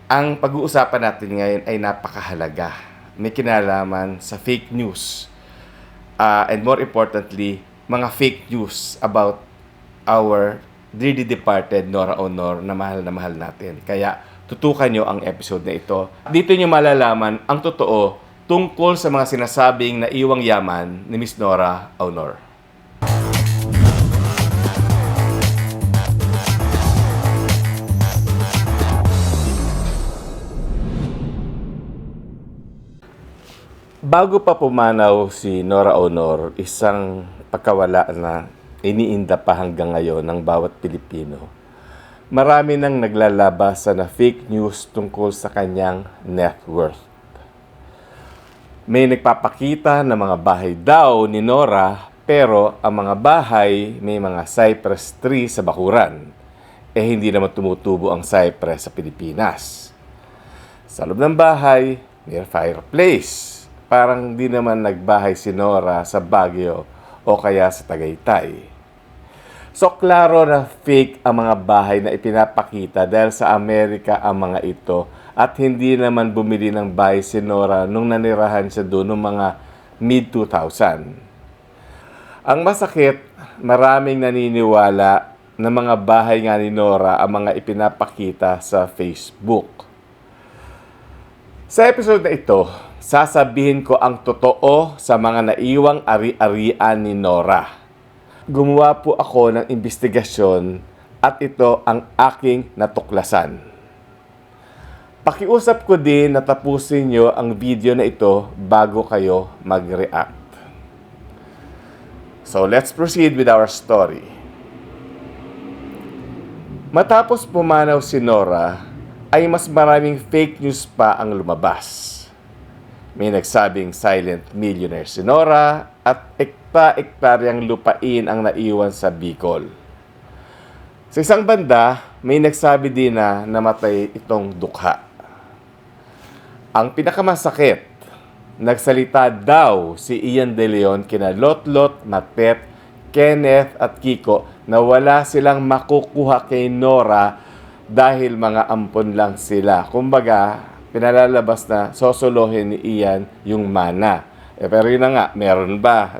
Ang pag-uusapan natin ngayon ay napakahalaga. May kinalaman sa fake news. And more importantly, mga fake news about our dearly departed Nora Honor na mahal natin. Kaya tutukan nyo ang episode na ito. Dito nyo malalaman ang totoo tungkol sa mga sinasabing naiwang yaman ni Miss Nora Honor. Bago pa pumanaw si Nora Honor, isang pagkawala na iniinda pa hanggang ngayon ng bawat Pilipino. Marami nang naglalabas na fake news tungkol sa kanyang net worth. May nagpapakita na mga bahay daw ni Nora, pero ang mga bahay may mga cypress tree sa bakuran. Hindi naman tumutubo ang cypress sa Pilipinas. Sa loob ng bahay, may fireplace. Parang di naman nagbahay si Nora sa Baguio o kaya sa Tagaytay. So, klaro na fake ang mga bahay na ipinapakita dahil sa Amerika ang mga ito at hindi naman bumili ng bahay si Nora nung nanirahan siya doon noong mga mid-2000. Ang masakit, maraming naniniwala na mga bahay nga ni Nora ang mga ipinapakita sa Facebook. Sa episode na ito, sasabihin ko ang totoo sa mga naiwang ari-arian ni Nora. Gumawa po ako ng investigasyon at ito ang aking natuklasan. Pakiusap ko din na tapusin nyo ang video na ito bago kayo mag-react. So let's proceed with our story. Matapos pumanaw si Nora, ay mas maraming fake news pa ang lumabas. May nagsabing silent millionaire si Nora at ekta-ektaryang lupain ang naiwan sa Bicol. Sa isang banda, may nagsabi din na namatay itong dukha. Ang pinakamasakit, nagsalita daw si Ian De Leon kina Lotlot, Matet, Kenneth at Kiko na wala silang makukuha kay Nora dahil mga ampon lang sila. Kumbaga, pinalalabas na sosolohin ni Ian yung mana. Pero yun na nga, meron ba?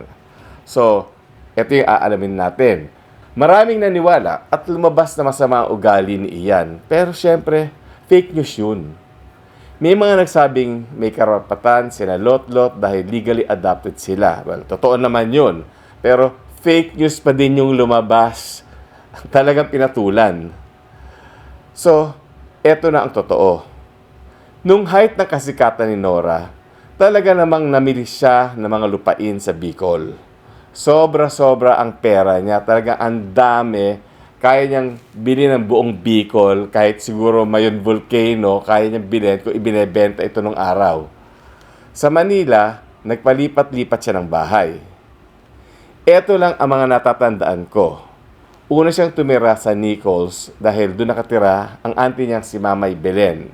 So, ito yung aalamin natin. Maraming naniwala at lumabas na masama ang ugali ni Ian. Pero syempre, fake news yun. May mga nagsabing may karapatan sila Lotlot dahil legally adopted sila. Well, totoo naman yun. Pero fake news pa din yung lumabas. Talagang pinatulan. So, eto na ang totoo. Nung height ng kasikatan ni Nora, talaga namang namili siya ng mga lupain sa Bicol. Sobra-sobra ang pera niya. Talaga ang dami. Kaya niyang bilhin ng buong Bicol. Kahit siguro mayon volcano, kaya niyang bilhin kung ibinebenta ito nung araw. Sa Manila, nagpalipat-lipat siya ng bahay. Eto lang ang mga natatandaan ko. Una siyang tumira sa Nichols dahil doon nakatira ang auntie niyang si Mamay Belen.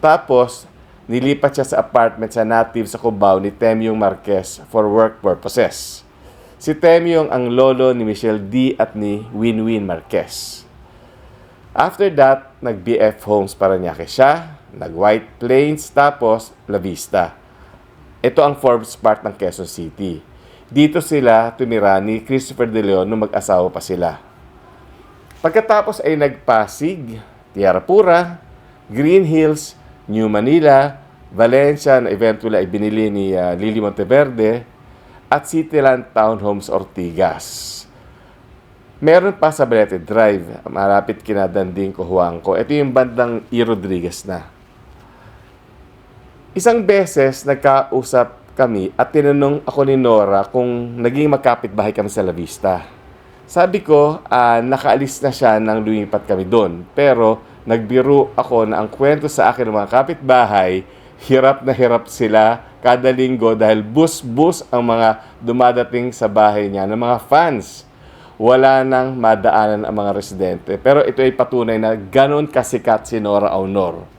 Tapos, nilipat siya sa apartment sa native sa Cubao ni Temyong Marquez for work purposes. Si Temyong ang lolo ni Michelle D. at ni Winwin Marquez. After that, nag-BF Homes Parañaque siya, nag-White Plains, tapos La Vista. Ito ang Forbes part ng Quezon City. Dito sila tumira ni Christopher De Leon nung mag-asawa pa sila. Pagkatapos ay nagpasig, Tierra Pura, Green Hills, New Manila, Valencia na eventually ay binili ni Lily Monteverde at Cityland Townhomes Ortigas. Meron pa sa Balete Drive, malapit kina Danding Cojuangco. Ito yung bandang E. Rodriguez na. Isang beses nagkausap kami at tinanong ako ni Nora kung naging magkapit-bahay kami sa La Vista. Sabi ko, nakaalis na siya nang lumipat kami doon. Pero nagbiro ako na ang kwento sa akin ng mga kapitbahay, hirap na hirap sila kada linggo dahil bus-bus ang mga dumadating sa bahay niya ng mga fans. Wala nang madaanan ang mga residente. Pero ito ay patunay na ganon kasikat si Nora Honor.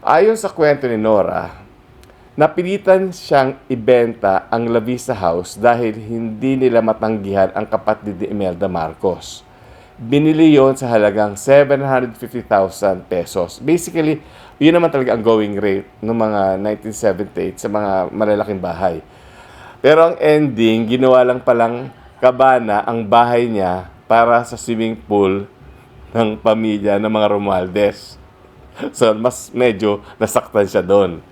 Ayon sa kwento ni Nora, napilitan siyang ibenta ang La Vista House dahil hindi nila matanggihan ang kapatid ni Imelda Marcos. Binili yon sa halagang 750,000 pesos. Basically, yun naman talaga ang going rate ng mga 1978 sa mga malalaking bahay. Pero ang ending, ginawa lang palang kabana ang bahay niya para sa swimming pool ng pamilya ng mga Romualdez. So, mas medyo nasaktan siya doon.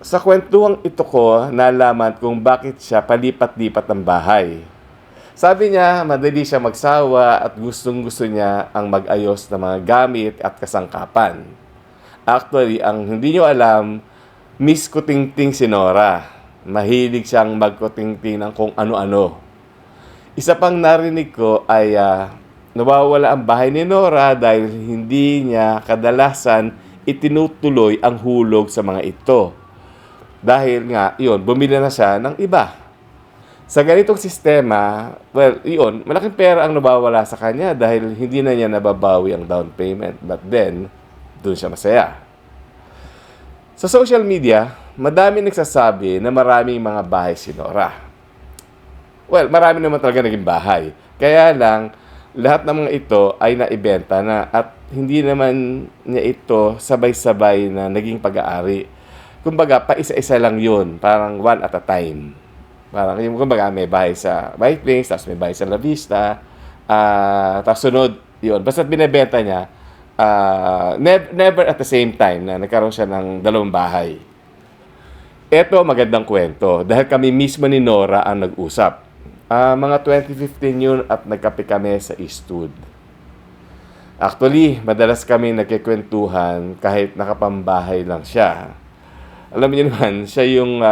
Sa kwentuhang ito ko, nalaman kung bakit siya palipat-lipat ng bahay. Sabi niya, madali siya magsawa at gustong-gusto niya ang mag-ayos ng mga gamit at kasangkapan. Actually, ang hindi niyo alam, Miss Kutingting si Nora. Mahilig siyang magkutingting ng kung ano-ano. Isa pang narinig ko ay nawawala ang bahay ni Nora dahil hindi niya kadalasan itinutuloy ang hulog sa mga ito. Dahil nga, yun, bumili na siya ng iba. Sa ganitong sistema, well, yun, malaking pera ang nabawala sa kanya dahil hindi na niya nababawi ang down payment. But then, doon siya masaya. Sa social media, madami nagsasabi na maraming mga bahay si Nora. Well, marami naman talaga naging bahay. Kaya lang, lahat ng mga ito ay naibenta na at hindi naman niya ito sabay-sabay na naging pag-aari. Kumbaga, pa-isa-isa lang yun. Parang one at a time. Parang, kumbaga, may bahay sa White Plains, tapos may bahay sa La Vista, tapos sunod, yun. Basta binibenta niya, never at the same time na nagkaroon siya ng dalawang bahay. Ito, magandang kwento. Dahil kami mismo ni Nora ang nag-usap. Mga 2015 yun at nagkape kami sa Eastwood. Actually, madalas kami nagkikwentuhan kahit nakapambahay lang siya. Alam niyo naman, siya yung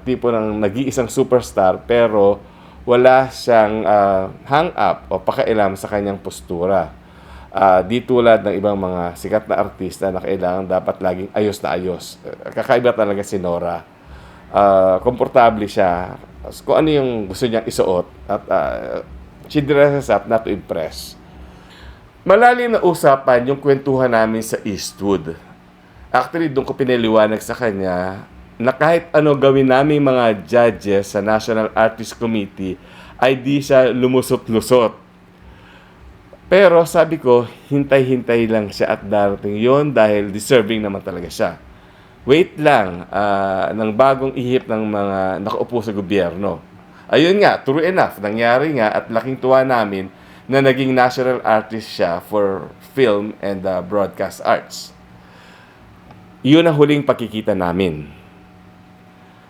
tipo ng nag-iisang superstar pero wala siyang hang-up o pakialam sa kanyang postura. Di tulad ng ibang mga sikat na artista na kailangan dapat laging ayos na ayos. Kakaiba talaga si Nora. Komportable siya. Kung ano yung gusto niyang isuot at she dresses up not to impress. Malalim na usapan yung kwentuhan namin sa Eastwood. Actually, doon ko pinaliwanag sa kanya na kahit ano gawin namin mga judges sa National Artist Committee ay di siya lumusot-lusot. Pero sabi ko, hintay-hintay lang siya at darating yon dahil deserving naman talaga siya. Wait lang ng bagong ihip ng mga nakaupo sa gobyerno. Ayun nga, true enough, nangyari nga at laking tuwa namin na naging national artist siya for film and broadcast arts. Yun ang huling pakikita namin.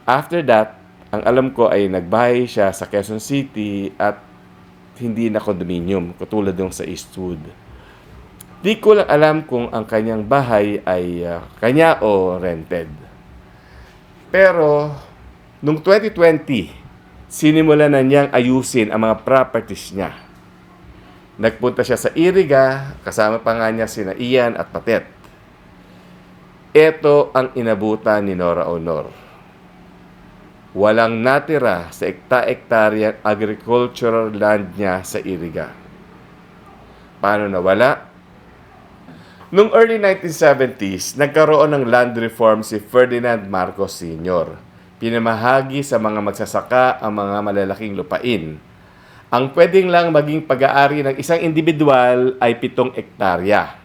After that, ang alam ko ay nagbahay siya sa Quezon City at hindi na condominium, katulad ng sa Eastwood. Di ko lang alam kung ang kanyang bahay ay kanya o rented. Pero, noong 2020, sinimulan na niyang ayusin ang mga properties niya. Nagpunta siya sa Iriga, kasama pa nga niya sina Ian at Patet. Ito ang inabutan ni Nora Aunor. Walang natira sa ekta-ektaryang agricultural land niya sa Iriga. Paano nawala? Noong early 1970s, nagkaroon ng land reform si Ferdinand Marcos Sr. Pinamahagi sa mga magsasaka ang mga malalaking lupain. Ang pwedeng lang maging pag-aari ng isang individual ay 7 ektarya.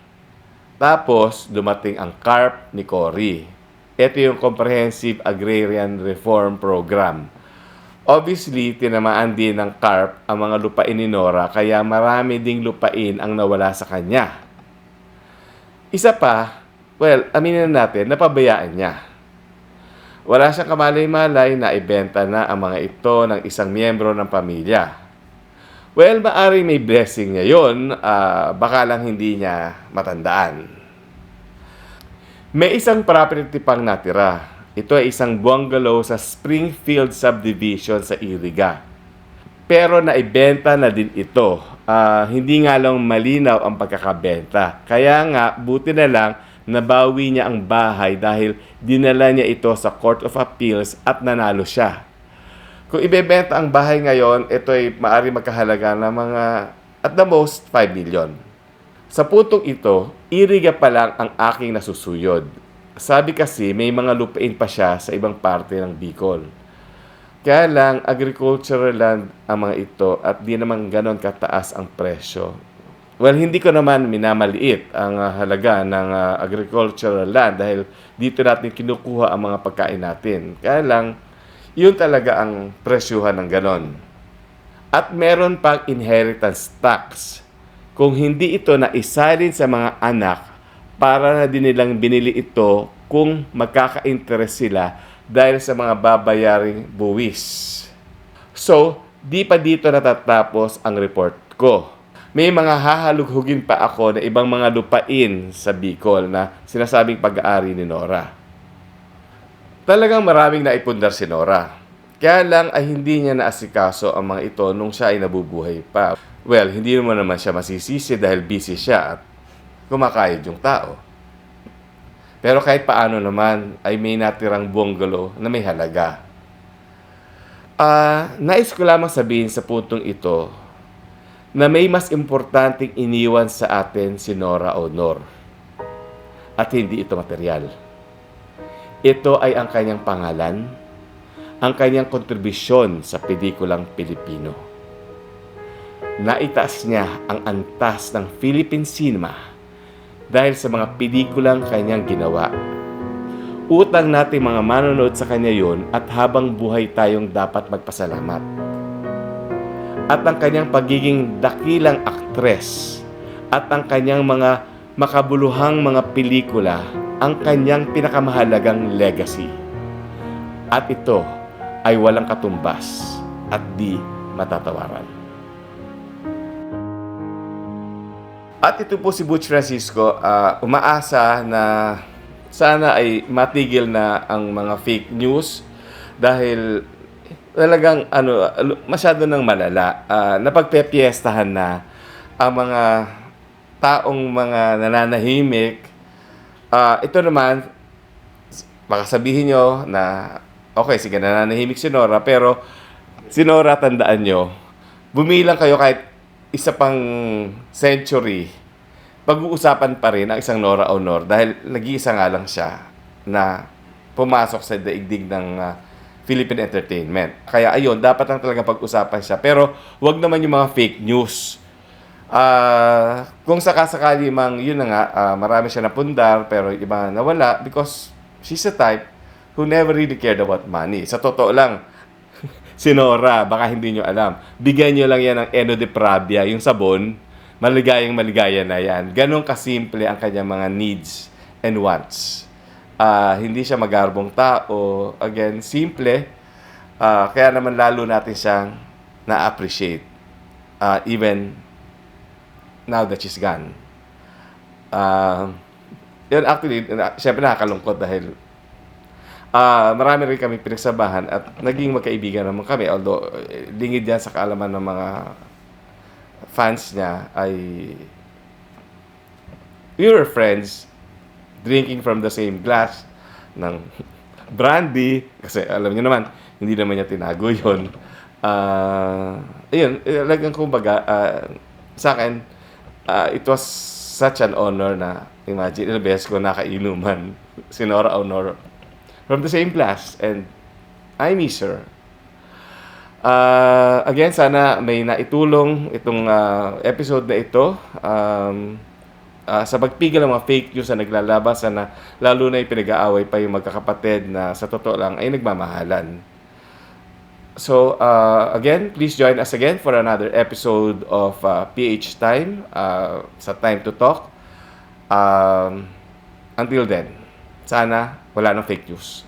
Tapos, dumating ang CARP ni Cory. Ito yung Comprehensive Agrarian Reform Program. Obviously, tinamaan din ng CARP ang mga lupain ni Nora, kaya marami ding lupain ang nawala sa kanya. Isa pa, well, aminin natin, napabayaan niya. Wala siyang kamalay-malay na ibenta na ang mga ito ng isang miyembro ng pamilya. Well, maaaring may blessing niya yun, baka lang hindi niya matandaan. May isang property pang natira. Ito ay isang bungalow sa Springfield Subdivision sa Iriga. Pero naibenta na din ito. Hindi nga lang malinaw ang pagkakabenta. Kaya nga, buti na lang nabawi niya ang bahay dahil dinala niya ito sa Court of Appeals at nanalo siya. Kung ibebenta ang bahay ngayon, ito ay maaari magkahalaga ng mga at the most 5 million. Sa puntong ito, Iriga pa lang ang aking nasusuyod. Sabi kasi may mga lupain pa siya sa ibang parte ng Bicol. Kaya lang, agricultural land ang mga ito at di naman ganon kataas ang presyo. Well, hindi ko naman minamaliit ang halaga ng agricultural land dahil dito natin kinukuha ang mga pagkain natin. Kaya lang, yun talaga ang presyuhan ng ganon. At meron pang inheritance tax. Kung hindi ito na isalin sa mga anak, para na din nilang binili ito kung magkaka-interest sila dahil sa mga babayaring buwis. So, di pa dito natatapos ang report ko. May mga hahalughugin pa ako na ibang mga lupain sa Bicol na sinasabing pag-aari ni Nora. Talagang maraming naipundar si Nora. Kaya lang ay hindi niya naasikaso ang mga ito nung siya ay nabubuhay pa. Well, hindi naman siya masisisi dahil busy siya at kumakayod yung tao. Pero kahit paano naman ay may natirang bungalow na may halaga. Nais ko lamang sabihin sa puntong ito na may mas importanteng iniwan sa atin si Nora Aunor. At hindi ito material. Ito ay ang kanyang pangalan, ang kanyang kontribusyon sa pelikulang Pilipino. Naitaas niya ang antas ng Philippine cinema dahil sa mga pelikulang kanyang ginawa. Utang natin mga manonood sa kanya yon at habang buhay tayong dapat magpasalamat. At ang kanyang pagiging dakilang aktres at ang kanyang mga makabuluhang mga pelikula ang kanyang pinakamahalagang legacy. At ito ay walang katumbas at di matatawaran. At ito po si Butch Francisco, umaasa na sana ay matigil na ang mga fake news dahil talagang masyado nang malala. Napagpepiestahan na ang mga taong mga nananahimik. Ito naman, baka sabihin nyo na okay, sige, nananahimik si Nora, pero si Nora, tandaan nyo, bumilang kayo kahit isa pang century, pag-uusapan pa rin ang isang Nora Aunor dahil nag-iisa nga lang siya na pumasok sa daigdig ng Philippine entertainment. Kaya ayun, dapat lang talaga pag-usapan siya. Pero wag naman yung mga fake news. Kung sakasakali mang, yun na nga, marami siya napundar pero iba nawala because she's a type who never really cared about money. Sa totoo lang, si Nora, baka hindi nyo alam, bigyan nyo lang yan ng Eno de Pravia, yung sabon, maligaya na yan. Ganon kasimple ang kanyang mga needs and wants. Hindi siya magarbong tao. Again, simple. Kaya naman lalo natin siyang na-appreciate. Even now that she's gone. Yun, actually, syempre nakakalungkot dahil marami rin kami pinagsabahan at naging magkaibigan naman kami. Although, lingid yan sa kaalaman ng mga fans niya ay we were friends drinking from the same glass ng brandy kasi alam niyo naman hindi naman niya tinago yun. Ayun, talagang kumbaga sa akin it was such an honor na imagine ilang beses ko nakainuman si Nora Aunor from the same glass and I miss her. Again, sana may naitulong itong episode na ito sa pagpigil ng mga fake news na naglalabas na lalo na yung pinag-aaway pa yung magkakapatid na sa totoo lang ay nagmamahalan. So, again, please join us again for another episode of PH Time sa Time to Talk. Until then, sana wala nang fake news.